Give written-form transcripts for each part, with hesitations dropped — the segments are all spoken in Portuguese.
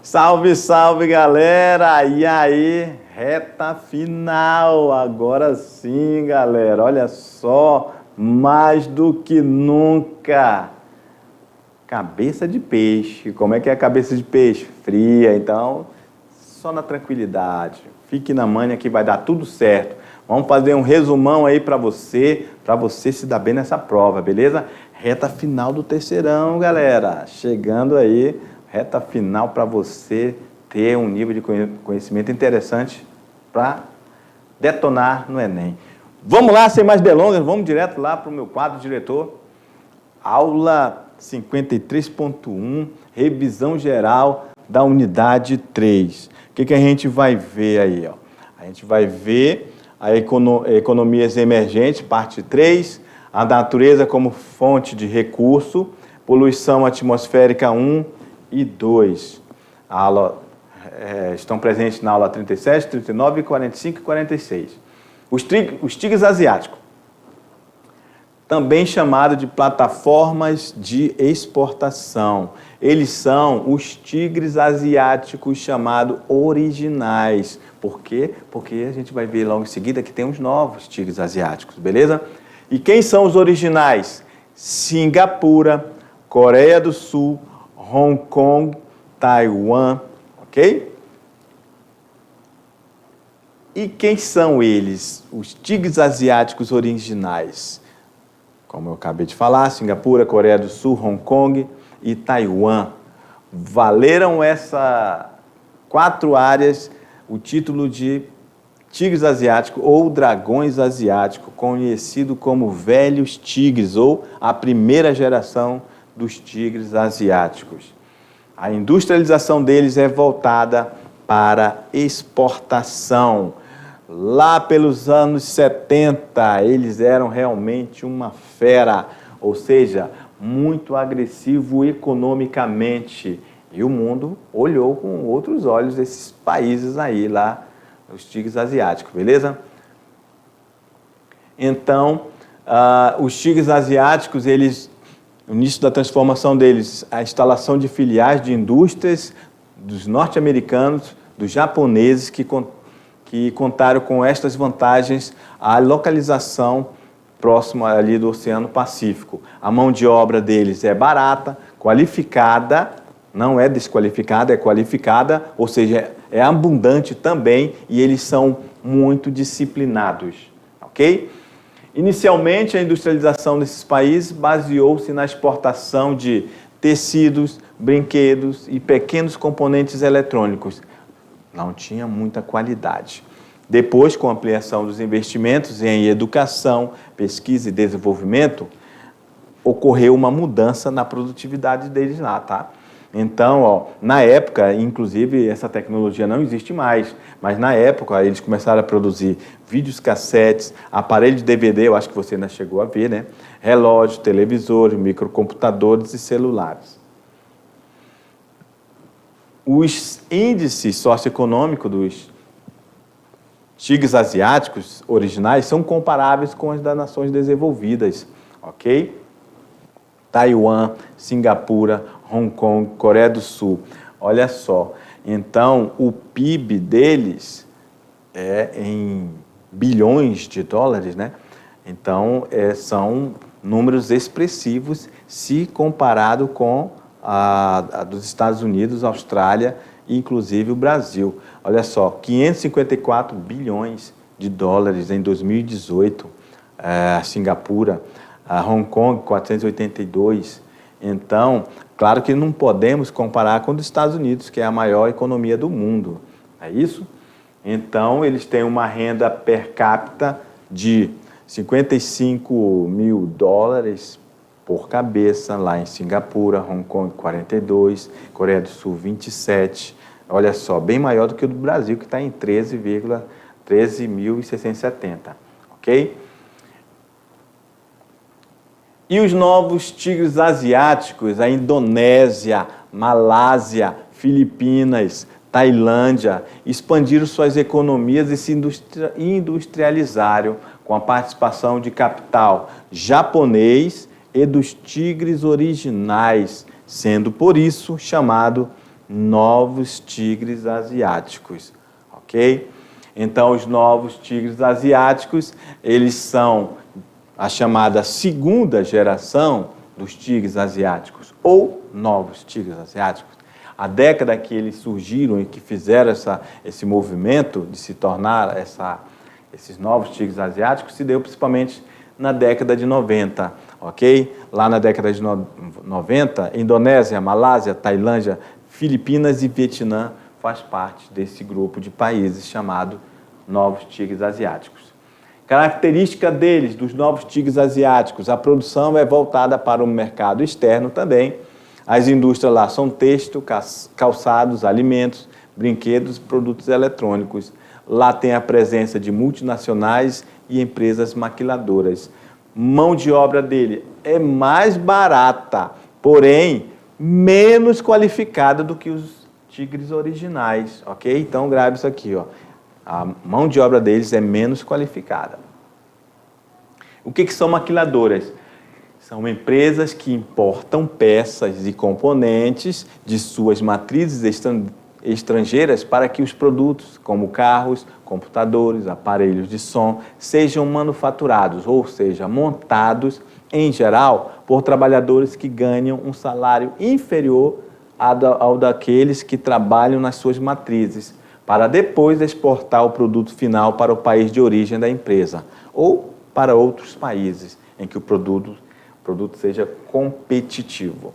Salve, salve, galera! E aí, reta final, agora sim, galera, olha só, mais do que nunca, cabeça de peixe. Como é que é a cabeça de peixe? Fria, então, só na tranquilidade, fique na manha que vai dar tudo certo. Vamos fazer um resumão aí para você se dar bem nessa prova, beleza? Reta final do terceirão, galera, chegando aí. Reta final para você ter um nível de conhecimento interessante para detonar no Enem. Vamos lá, sem mais delongas, vamos direto lá para o meu quadro, diretor. Aula 53.1, revisão geral da unidade 3. O que a gente vai ver aí? Ó? A gente vai ver a economias emergentes, parte 3, a natureza como fonte de recurso, poluição atmosférica 1, e 2. A aula, estão presentes na aula 37, 39, 45 e 46. Os tigres asiáticos, também chamado de plataformas de exportação. Eles são os tigres asiáticos chamados originais. Por quê? Porque a gente vai ver logo em seguida que tem os novos tigres asiáticos, beleza? E quem são os originais? Singapura, Coreia do Sul, Hong Kong, Taiwan, ok? E quem são eles? Os tigres asiáticos originais. Como eu acabei de falar, Singapura, Coreia do Sul, Hong Kong e Taiwan. Valeram essas 4 áreas o título de tigres asiáticos ou dragões asiáticos, conhecido como velhos tigres ou a primeira geração dos tigres asiáticos. A industrialização deles é voltada para exportação. Lá pelos anos 70, eles eram realmente uma fera, ou seja, muito agressivo economicamente. E o mundo olhou com outros olhos esses países aí, lá, os tigres asiáticos, beleza? Então, os tigres asiáticos, o início da transformação deles, a instalação de filiais de indústrias dos norte-americanos, dos japoneses, que contaram com estas vantagens, a localização próxima ali do Oceano Pacífico. A mão de obra deles é barata, qualificada, não é desqualificada, é qualificada, ou seja, é abundante também, e eles são muito disciplinados, ok? Inicialmente, a industrialização desses países baseou-se na exportação de tecidos, brinquedos e pequenos componentes eletrônicos. Não tinha muita qualidade. Depois, com a ampliação dos investimentos em educação, pesquisa e desenvolvimento, ocorreu uma mudança na produtividade deles lá, tá? Então, na época, inclusive, essa tecnologia não existe mais, mas na época eles começaram a produzir vídeos cassetes, aparelho de DVD, eu acho que você ainda chegou a ver, né? Relógios, televisores, microcomputadores e celulares. Os índices socioeconômicos dos tigres asiáticos originais são comparáveis com os das nações desenvolvidas, ok? Taiwan, Singapura, Hong Kong, Coreia do Sul. Olha só, então o PIB deles é em bilhões de dólares, né? Então são números expressivos se comparado com a dos Estados Unidos, Austrália e inclusive o Brasil. Olha só, 554 bilhões de dólares em 2018, Singapura, Hong Kong, 482. Então, claro que não podemos comparar com os Estados Unidos, que é a maior economia do mundo, é isso? Então, eles têm uma renda per capita de 55 mil dólares por cabeça, lá em Singapura, Hong Kong, 42, Coreia do Sul, 27. Olha só, bem maior do que o do Brasil, que está em 13.670, ok? E os novos tigres asiáticos, a Indonésia, Malásia, Filipinas, Tailândia, expandiram suas economias e se industrializaram com a participação de capital japonês e dos tigres originais, sendo por isso chamado novos tigres asiáticos, ok? Então, os novos tigres asiáticos, eles são a chamada segunda geração dos tigres asiáticos, ou novos tigres asiáticos. A década que eles surgiram e que fizeram esse movimento de se tornar esses novos tigres asiáticos se deu principalmente na década de 90, ok? Lá na década de 90, Indonésia, Malásia, Tailândia, Filipinas e Vietnã faz parte desse grupo de países chamado novos tigres asiáticos. Característica deles, dos novos tigres asiáticos, a produção é voltada para o mercado externo também. As indústrias lá são têxtil, calçados, alimentos, brinquedos e produtos eletrônicos. Lá tem a presença de multinacionais e empresas maquiladoras. Mão de obra dele é mais barata, porém menos qualificada do que os tigres originais, ok? Então grave isso aqui, ó. A mão de obra deles é menos qualificada. O que são maquiladoras? São empresas que importam peças e componentes de suas matrizes estrangeiras para que os produtos, como carros, computadores, aparelhos de som, sejam manufaturados, ou seja, montados, em geral, por trabalhadores que ganham um salário inferior ao daqueles que trabalham nas suas matrizes, para depois exportar o produto final para o país de origem da empresa, ou para outros países em que o produto seja competitivo.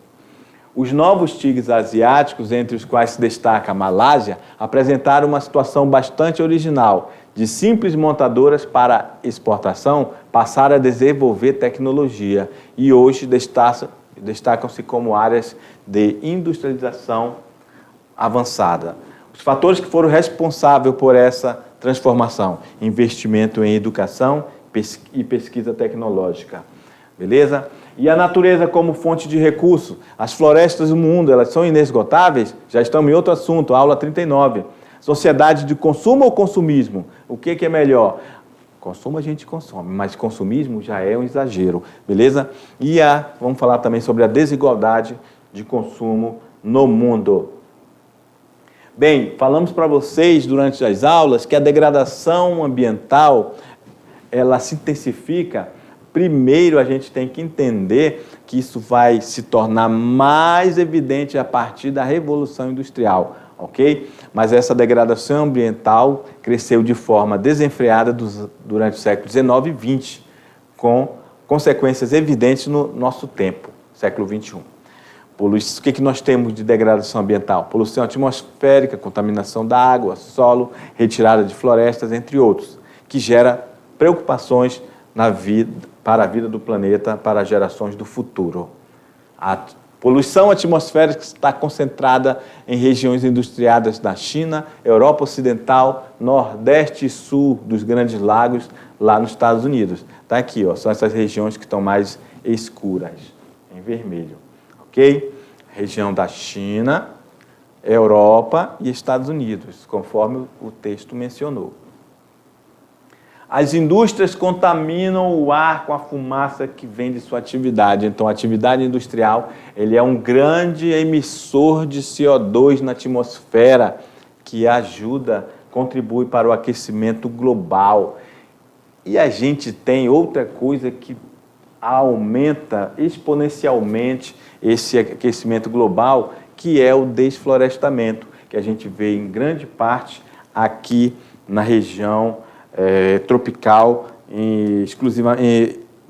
Os novos tigres asiáticos, entre os quais se destaca a Malásia, apresentaram uma situação bastante original. De simples montadoras para exportação, passaram a desenvolver tecnologia e hoje destacam-se como áreas de industrialização avançada. Os fatores que foram responsáveis por essa transformação: investimento em educação e pesquisa tecnológica. Beleza? E a natureza como fonte de recurso. As florestas do mundo, elas são inesgotáveis? Já estamos em outro assunto, aula 39. Sociedade de consumo ou consumismo? O que é melhor? Consumo a gente consome, mas consumismo já é um exagero, beleza? E vamos falar também sobre a desigualdade de consumo no mundo. Bem, falamos para vocês durante as aulas que a degradação ambiental, ela se intensifica. Primeiro, a gente tem que entender que isso vai se tornar mais evidente a partir da Revolução Industrial, ok? Mas essa degradação ambiental cresceu de forma desenfreada durante o século XIX e XX, com consequências evidentes no nosso tempo, século XXI. O que nós temos de degradação ambiental? Poluição atmosférica, contaminação da água, solo, retirada de florestas, entre outros, que gera preocupações para a vida do planeta, para as gerações do futuro. A poluição atmosférica está concentrada em regiões industrializadas da China, Europa Ocidental, Nordeste e Sul dos Grandes Lagos, lá nos Estados Unidos. Está aqui, ó, são essas regiões que estão mais escuras, em vermelho. Ok? Região da China, Europa e Estados Unidos, conforme o texto mencionou. As indústrias contaminam o ar com a fumaça que vem de sua atividade. Então, a atividade industrial, ele é um grande emissor de CO2 na atmosfera, que contribui para o aquecimento global. E a gente tem outra coisa que aumenta exponencialmente esse aquecimento global, que é o desflorestamento, que a gente vê em grande parte aqui na região tropical,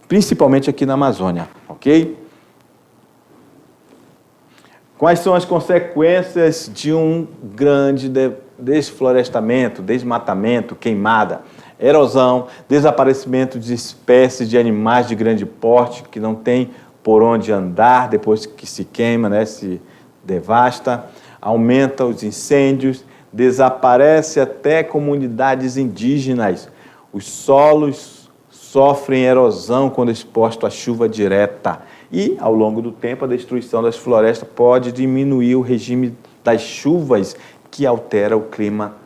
principalmente aqui na Amazônia, ok? Quais são as consequências de um grande desflorestamento, desmatamento, queimada? Erosão, desaparecimento de espécies de animais de grande porte que não tem por onde andar depois que se queima, né, se devasta, aumenta os incêndios, desaparece até comunidades indígenas. Os solos sofrem erosão quando expostos à chuva direta. E, ao longo do tempo, a destruição das florestas pode diminuir o regime das chuvas que altera o clima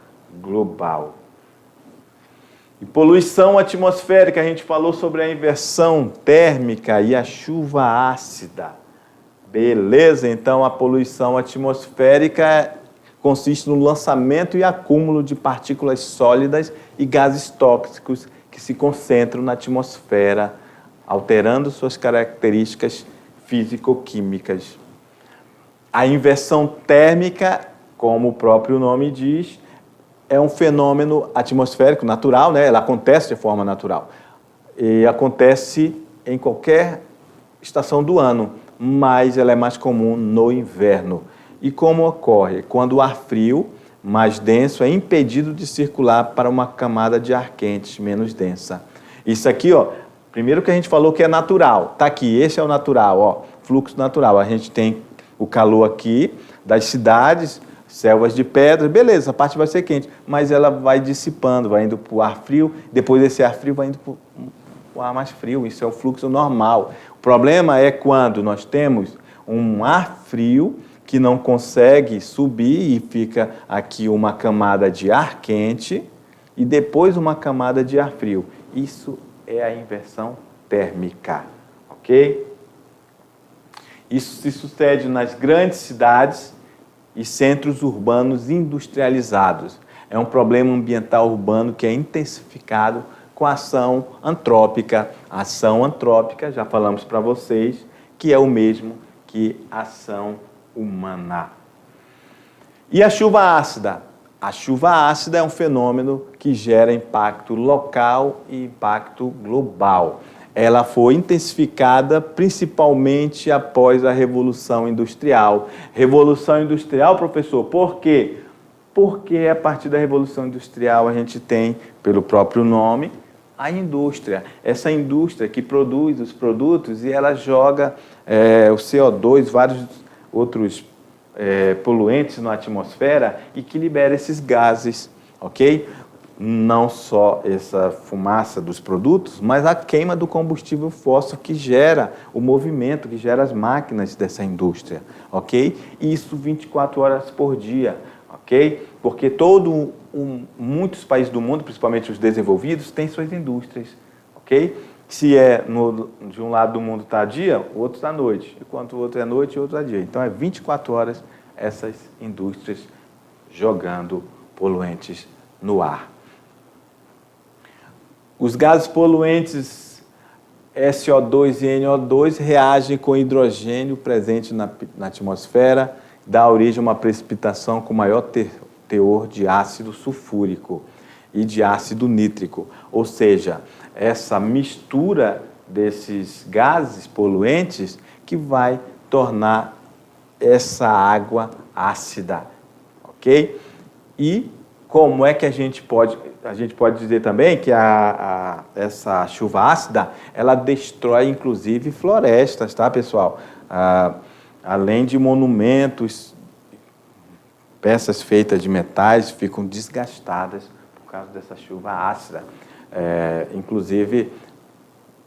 global. E poluição atmosférica, a gente falou sobre a inversão térmica e a chuva ácida. Beleza, então a poluição atmosférica consiste no lançamento e acúmulo de partículas sólidas e gases tóxicos que se concentram na atmosfera, alterando suas características físico-químicas. A inversão térmica, como o próprio nome diz, é um fenômeno atmosférico natural, né? Ela acontece de forma natural. E acontece em qualquer estação do ano, mas ela é mais comum no inverno. E como ocorre? Quando o ar frio, mais denso, é impedido de circular para uma camada de ar quente, menos densa. Isso aqui, ó, primeiro que a gente falou que é natural. Tá aqui, esse é o natural, ó, fluxo natural. A gente tem o calor aqui das cidades, selvas de pedra, beleza, a parte vai ser quente, mas ela vai dissipando, vai indo para o ar frio, depois esse ar frio vai indo para o ar mais frio, isso é o fluxo normal. O problema é quando nós temos um ar frio que não consegue subir e fica aqui uma camada de ar quente e depois uma camada de ar frio. Isso é a inversão térmica, ok? Isso se sucede nas grandes cidades e centros urbanos industrializados. É um problema ambiental urbano que é intensificado com a ação antrópica. A ação antrópica, já falamos para vocês, que é o mesmo que a ação humana. E a chuva ácida? A chuva ácida é um fenômeno que gera impacto local e impacto global. Ela foi intensificada principalmente após a Revolução Industrial. Revolução Industrial, professor, por quê? Porque a partir da Revolução Industrial a gente tem, pelo próprio nome, a indústria. Essa indústria que produz os produtos e ela joga o CO2, vários outros poluentes na atmosfera e que libera esses gases, ok? Não só essa fumaça dos produtos, mas a queima do combustível fóssil que gera o movimento, que gera as máquinas dessa indústria, ok? E isso 24 horas por dia, ok? Porque muitos países do mundo, principalmente os desenvolvidos, têm suas indústrias, ok? Se de um lado do mundo está dia, o outro está à noite. Enquanto o outro é noite, o outro está dia. Então, é 24 horas essas indústrias jogando poluentes no ar. Os gases poluentes SO2 e NO2 reagem com hidrogênio presente na atmosfera, dá origem a uma precipitação com maior teor de ácido sulfúrico e de ácido nítrico. Ou seja, essa mistura desses gases poluentes que vai tornar essa água ácida, ok? E como é que a gente pode dizer também que essa chuva ácida, ela destrói inclusive florestas, tá, pessoal? Além de monumentos, peças feitas de metais ficam desgastadas por causa dessa chuva ácida. Inclusive,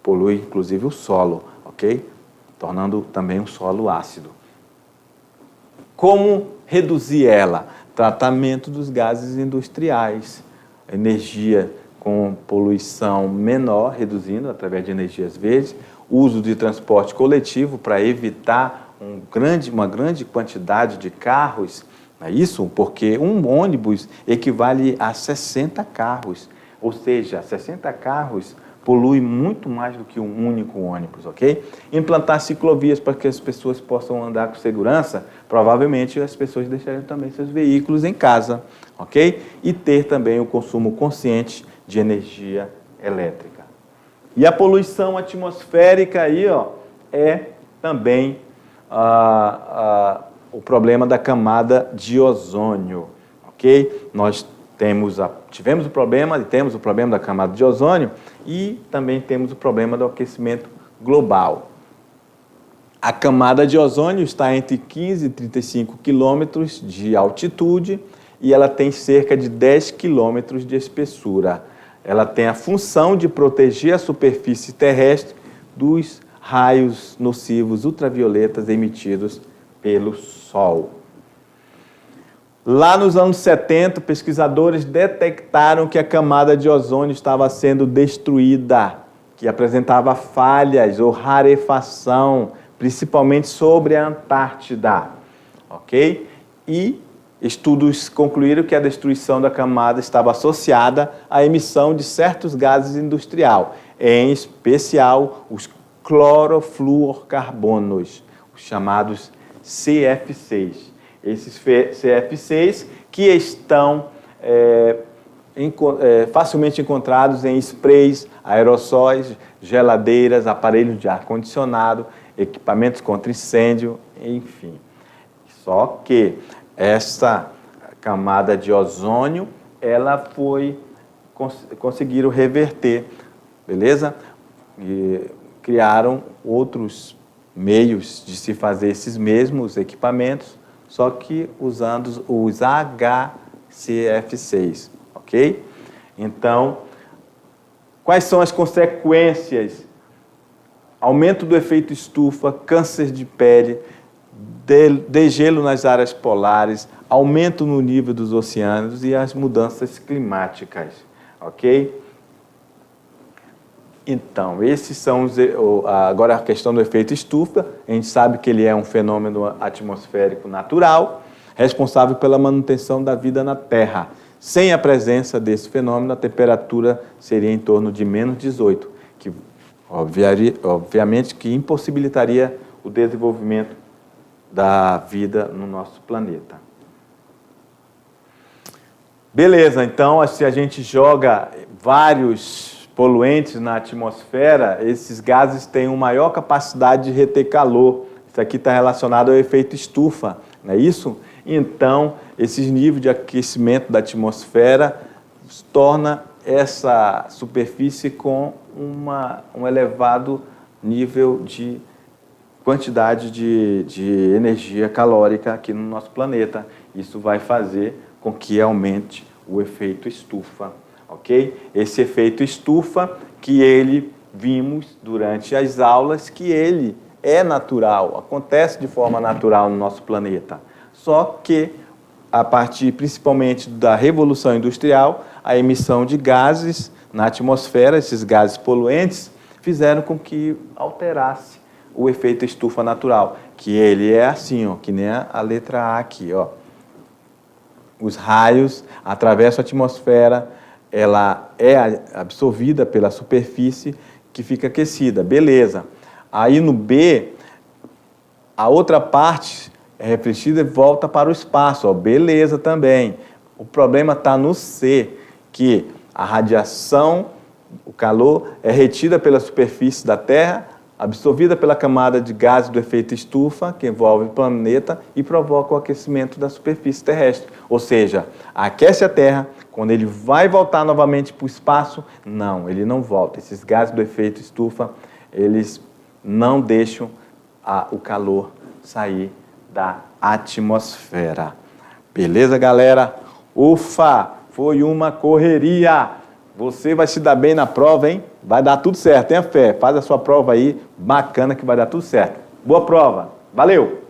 polui inclusive o solo, ok? Tornando também um solo ácido. Como reduzir ela? Tratamento dos gases industriais, energia com poluição menor, reduzindo através de energias verdes, uso de transporte coletivo para evitar uma grande quantidade de carros, não é isso? Porque um ônibus equivale a 60 carros, ou seja, 60 carros polui muito mais do que um único ônibus, ok? Implantar ciclovias para que as pessoas possam andar com segurança, provavelmente as pessoas deixariam também seus veículos em casa, ok? E ter também o consumo consciente de energia elétrica. E a poluição atmosférica aí, ó, é também o problema da camada de ozônio, ok? Nós tivemos o problema e temos o problema da camada de ozônio e também temos o problema do aquecimento global. A camada de ozônio está entre 15 e 35 quilômetros de altitude e ela tem cerca de 10 quilômetros de espessura. Ela tem a função de proteger a superfície terrestre dos raios nocivos ultravioletas emitidos pelo Sol. Lá nos anos 70, pesquisadores detectaram que a camada de ozônio estava sendo destruída, que apresentava falhas ou rarefação principalmente sobre a Antártida, ok? E estudos concluíram que a destruição da camada estava associada à emissão de certos gases industriais, em especial os clorofluorcarbonos, os chamados CF6. Esses CF6 que estão facilmente encontrados em sprays, aerossóis, geladeiras, aparelhos de ar-condicionado, equipamentos contra incêndio, enfim. Só que essa camada de ozônio, ela conseguiram reverter, beleza? E criaram outros meios de se fazer esses mesmos equipamentos, só que usando os HCF6, ok? Então, quais são as consequências? Aumento do efeito estufa, câncer de pele, degelo nas áreas polares, aumento no nível dos oceanos e as mudanças climáticas, ok? Então, esses são agora a questão do efeito estufa. A gente sabe que ele é um fenômeno atmosférico natural, responsável pela manutenção da vida na Terra. Sem a presença desse fenômeno, a temperatura seria em torno de menos 18, que obviamente que impossibilitaria o desenvolvimento da vida no nosso planeta. Beleza, então se a gente joga vários poluentes na atmosfera, esses gases têm uma maior capacidade de reter calor. Isso aqui está relacionado ao efeito estufa, não é isso? Então, esses níveis de aquecimento da atmosfera torna essa superfície com um elevado nível de quantidade de energia calórica aqui no nosso planeta. Isso vai fazer com que aumente o efeito estufa, ok? Esse efeito estufa que vimos durante as aulas, que ele é natural, acontece de forma natural no nosso planeta. Só que, a partir principalmente da Revolução Industrial, a emissão de gases na atmosfera, esses gases poluentes, fizeram com que alterasse o efeito estufa natural, que ele é assim, ó, que nem a letra A aqui, ó. Os raios atravessam a atmosfera, ela é absorvida pela superfície que fica aquecida, beleza. Aí no B, a outra parte é refletida e volta para o espaço, ó, beleza também. O problema está no C, que a radiação, o calor, é retida pela superfície da Terra, absorvida pela camada de gases do efeito estufa, que envolve o planeta e provoca o aquecimento da superfície terrestre. Ou seja, aquece a Terra, quando ele vai voltar novamente para o espaço, não, ele não volta. Esses gases do efeito estufa, eles não deixam o calor sair da atmosfera. Beleza, galera? Ufa, foi uma correria! Você vai se dar bem na prova, hein? Vai dar tudo certo, tenha fé. Faz a sua prova aí, bacana que vai dar tudo certo. Boa prova. Valeu!